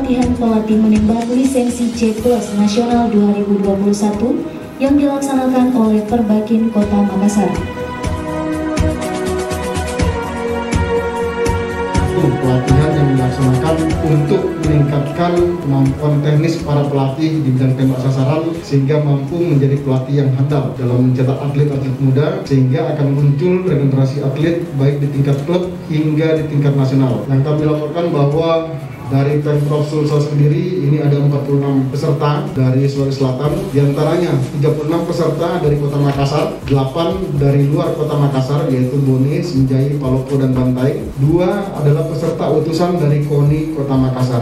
pelatihan pelatih menembak lisensi C+ Nasional 2021 yang dilaksanakan oleh Perbakin Kota Makassar. Pelatihan yang dilaksanakan untuk meningkatkan kemampuan teknis para pelatih di bidang tembak sasaran sehingga mampu menjadi pelatih yang handal dalam mencetak atlet-atlet muda sehingga akan muncul regenerasi atlet baik di tingkat klub hingga di tingkat nasional. Yang kami laporkan bahwa dari Pemprov Sulsel sendiri ini ada 46 peserta dari Sulawesi Selatan, diantaranya 36 peserta dari Kota Makassar, 8 dari luar Kota Makassar yaitu Bone, Sinjai, Palopo, dan Bantai. 2 adalah peserta utusan dari KONI Kota Makassar.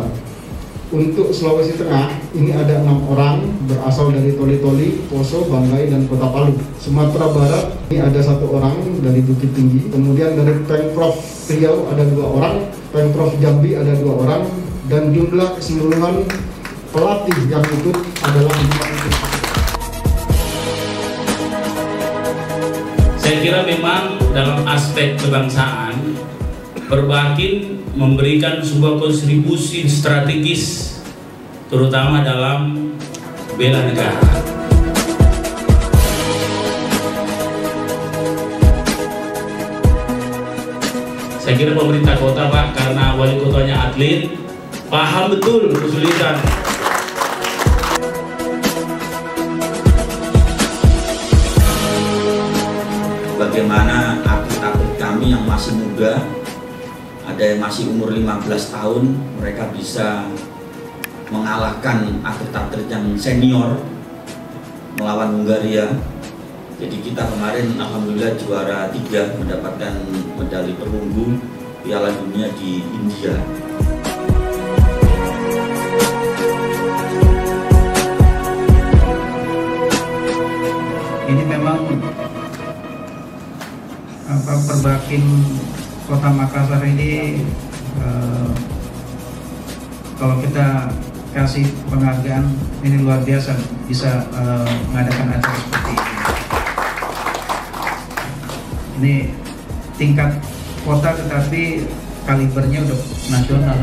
Untuk Sulawesi Tengah ini ada 6 orang berasal dari Toli-Toli, Poso, Banggai, dan Kota Palu. Sumatera Barat ini ada 1 orang dari Bukit Tinggi. Kemudian dari Pemprov Riau ada 2 orang, Pemprov Jambi ada 2 orang, dan jumlah keseluruhan pelatih yang ikut adalah 5. Saya kira memang dalam aspek kebangsaan, Perbakin memberikan sebuah kontribusi strategis terutama dalam bela negara. Saya kira pemerintah kota, Pak, karena wali kotanya atlet, paham betul kesulitan. Bagaimana atlet-atlet kami yang masih muda, ada yang masih umur 15 tahun, mereka bisa mengalahkan atlet-atlet yang senior melawan Hungaria. Jadi kita kemarin alhamdulillah juara 3 mendapatkan medali perunggu Piala Dunia di India. Ini memang Perbakin Kota Makassar ini kalau kita kasih penghargaan ini luar biasa bisa mengadakan acara seperti ini. Ini tingkat kota tetapi kalibernya udah nasional.